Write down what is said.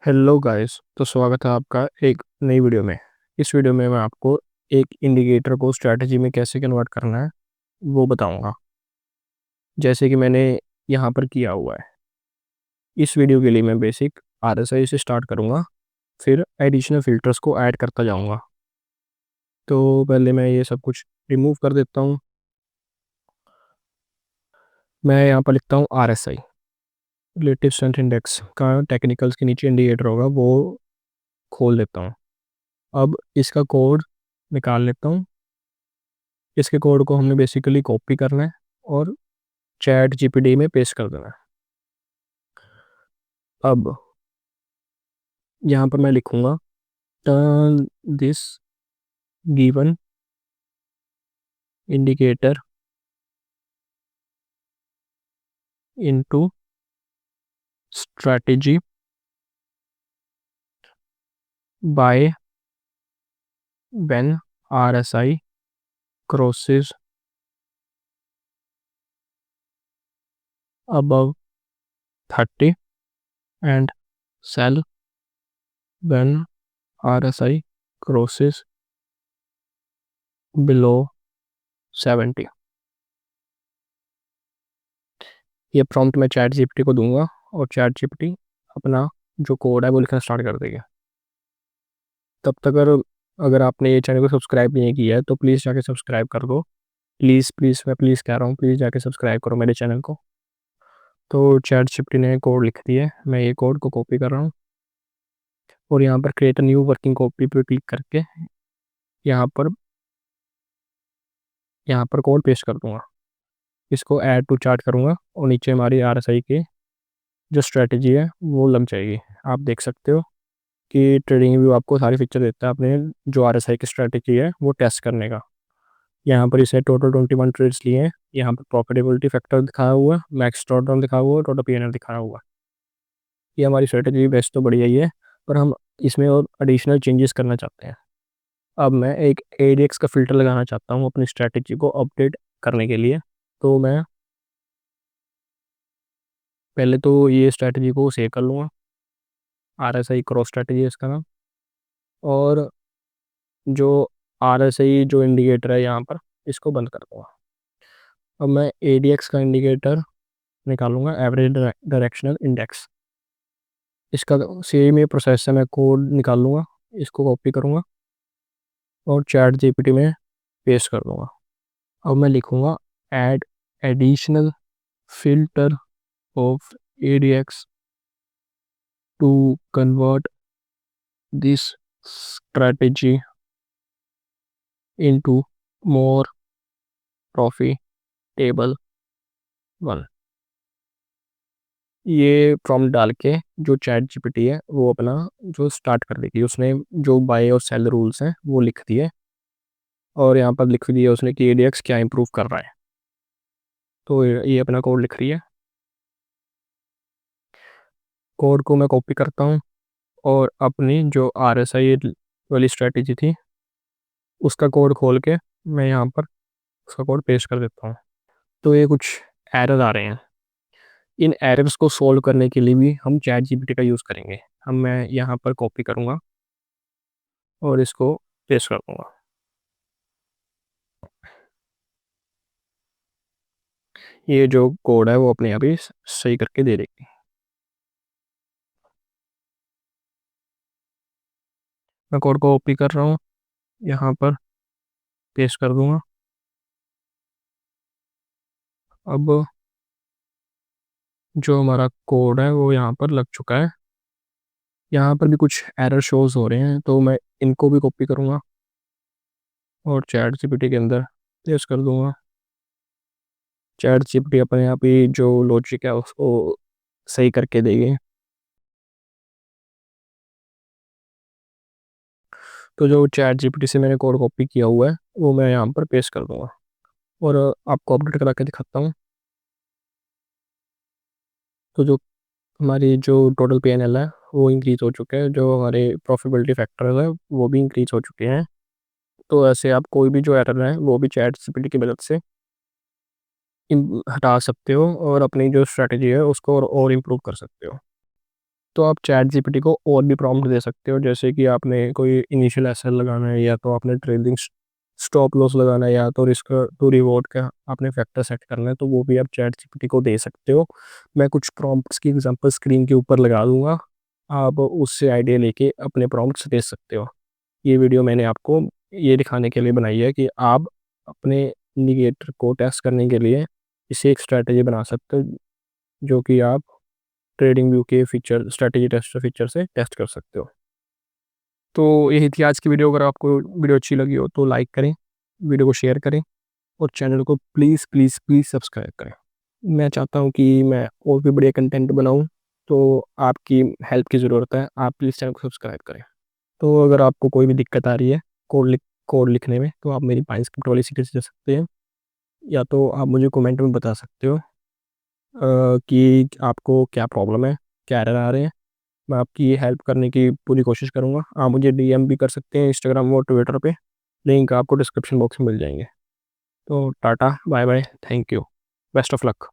Hello guys. तो स्वागत है आपका एक नई वीडियो में। इस वीडियो में मैं आपको एक इंडिकेटर को स्ट्रैटेजी में कैसे कन्वर्ट करना है वो बताऊंगा, जैसे कि मैंने यहाँ पर किया हुआ है। इस वीडियो के लिए मैं बेसिक आरएसआई से स्टार्ट करूँगा, फिर एडिशनल फिल्टर्स को ऐड करता जाऊँगा। तो पहले मैं ये सब कुछ रिमूव कर देता हूँ। मैं यहाँ पर लिखता हूँ आरएसआई, रिलेटिव स्ट्रेंथ इंडेक्स का टेक्निकल्स के नीचे इंडिकेटर होगा, वो खोल देता हूँ। अब इसका कोड निकाल लेता हूँ। इसके कोड को हमने बेसिकली कॉपी करना है और चैट जीपीटी में पेस्ट कर देना है। अब यहाँ पर मैं लिखूंगा turn this given indicator into strategy by when RSI crosses above 30 and sell when RSI crosses below 70। ये प्रॉम्प्ट मैं चैट जीपीटी को दूंगा और चैट जीपीटी अपना जो कोड है वो लिखना स्टार्ट कर देगा। तब तक अगर अगर आपने ये चैनल को सब्सक्राइब नहीं किया है तो प्लीज़ जाके सब्सक्राइब कर दो। प्लीज़ प्लीज़, मैं प्लीज़ कह रहा हूँ, प्लीज़ जाके सब्सक्राइब करो मेरे चैनल को। तो चैट जीपीटी ने कोड लिख दिया है, मैं ये कोड को कॉपी कर रहा हूँ और यहाँ पर क्रिएट न्यू वर्किंग कॉपी पे क्लिक करके यहाँ पर कोड पेस्ट कर दूंगा। इसको ऐड टू चार्ट करूँगा और नीचे हमारी आरएसआई की जो स्ट्रेटजी है वो लग जाएगी। आप देख सकते हो कि ट्रेडिंग व्यू आपको सारी फीचर देता है अपने जो आरएसआई की स्ट्रेटजी है वो टेस्ट करने का। यहाँ पर इसे टोटल 21 ट्रेड्स लिए हैं। यहाँ पर प्रॉफिटेबिलिटी फैक्टर दिखाया हुआ है, मैक्स ड्रॉडाउन दिखाया हुआ है, टोटल पीएनएल दिखाया हुआ है। ये हमारी स्ट्रेटजी बेस्ट तो बढ़िया ही है, पर हम इसमें और एडिशनल चेंजेस करना चाहते हैं। अब मैं एक एडीएक्स का फ़िल्टर लगाना चाहता हूँ अपनी स्ट्रेटजी को अपडेट करने के लिए। तो मैं पहले तो ये स्ट्रेटजी को सेव कर लूँगा, आरएसआई क्रॉस स्ट्रेटजी है इसका नाम। और जो आरएसआई जो इंडिकेटर है यहाँ पर, इसको बंद कर दूँगा। अब मैं एडीएक्स का इंडिकेटर निकालूंगा, एवरेज डायरेक्शनल इंडेक्स। इसका सेम ये प्रोसेस है, मैं कोड निकाल लूँगा, इसको कॉपी करूँगा और चैट जीपीटी में पेस्ट कर दूँगा। अब मैं लिखूँगा add additional filter of ADX to convert this strategy into more profitable one. ये प्रॉम्प्ट डाल के जो चैट जीपीटी है वो अपना जो स्टार्ट कर देगी। उसने जो बाय और सेल रूल्स हैं वो लिख दिए और यहाँ पर लिख दिया उसने कि एडीएक्स क्या इंप्रूव कर रहा है। तो ये अपना कोड लिख रही है। कोड को मैं कॉपी करता हूँ और अपनी जो आरएसआई वाली स्ट्रेटजी थी उसका कोड खोल के मैं यहाँ पर उसका कोड पेस्ट कर देता हूँ। तो ये कुछ एरर आ रहे हैं। इन एरर्स को सोल्व करने के लिए भी हम चैट जीपीटी का यूज़ करेंगे। मैं यहाँ पर कॉपी करूँगा और इसको पेस्ट कर दूँगा। ये जो कोड है वो अपने आप ही सही करके दे देगी। मैं कोड को कॉपी कर रहा हूँ, यहाँ पर पेस्ट कर दूँगा। अब जो हमारा कोड है वो यहाँ पर लग चुका है। यहाँ पर भी कुछ एरर शोज़ हो रहे हैं, तो मैं इनको भी कॉपी करूँगा और चैट जीपीटी के अंदर पेस्ट कर दूँगा। चैट जीपीटी अपने आप ही जो लॉजिक है उसको सही करके देगी। तो जो चैट जीपीटी से मैंने कोड कॉपी किया हुआ है वो मैं यहाँ पर पेस्ट कर दूँगा और आपको अपडेट करा के दिखाता हूँ। तो जो हमारी जो टोटल पीएनएल है वो इंक्रीज हो चुके हैं, जो हमारे प्रॉफिटेबिलिटी फैक्टर्स है वो भी इंक्रीज हो चुके हैं। तो ऐसे आप कोई भी जो एरर है वो भी चैट जीपीटी की मदद से हटा सकते हो और अपनी जो स्ट्रेटजी है उसको और इम्प्रूव कर सकते हो। तो आप चैट जीपीटी को और भी प्रॉम्प्ट दे सकते हो, जैसे कि आपने कोई इनिशियल एसएल लगाना है, या तो आपने ट्रेलिंग स्टॉप लॉस लगाना है, या तो रिस्क टू रिवॉर्ड का आपने फैक्टर सेट करना है, तो वो भी आप चैट जीपीटी को दे सकते हो। मैं कुछ प्रॉम्प्ट्स की एग्जांपल स्क्रीन के ऊपर लगा दूंगा, आप उससे आइडिया लेके अपने प्रॉम्प्ट्स दे सकते हो। ये वीडियो मैंने आपको ये दिखाने के लिए बनाई है कि आप अपने इंडिकेटर को टेस्ट करने के लिए इसे एक स्ट्रैटेजी बना सकते हो, जो कि आप ट्रेडिंग व्यू के फीचर स्ट्रैटेजी टेस्टर फीचर से टेस्ट कर सकते हो। तो यही थी आज की वीडियो। अगर आपको वीडियो अच्छी लगी हो तो लाइक करें, वीडियो को शेयर करें, और चैनल को प्लीज़ प्लीज़ प्लीज़ सब्सक्राइब करें। मैं चाहता हूँ कि मैं और भी बढ़िया कंटेंट बनाऊँ, तो आपकी हेल्प की ज़रूरत है। आप प्लीज़ चैनल को सब्सक्राइब करें। तो अगर आपको कोई भी दिक्कत आ रही है कोड लिखने में, तो आप मेरी पाइनस्क्रिप्ट वाली सीरीज़ से सकते हैं, या तो आप मुझे कमेंट में बता सकते हो कि आपको क्या प्रॉब्लम है, क्या एरर आ रहे हैं। मैं आपकी हेल्प करने की पूरी कोशिश करूँगा। आप मुझे डीएम भी कर सकते हैं इंस्टाग्राम और ट्विटर पे, लिंक आपको डिस्क्रिप्शन बॉक्स में मिल जाएंगे। तो tata bye bye, thank you, best of luck.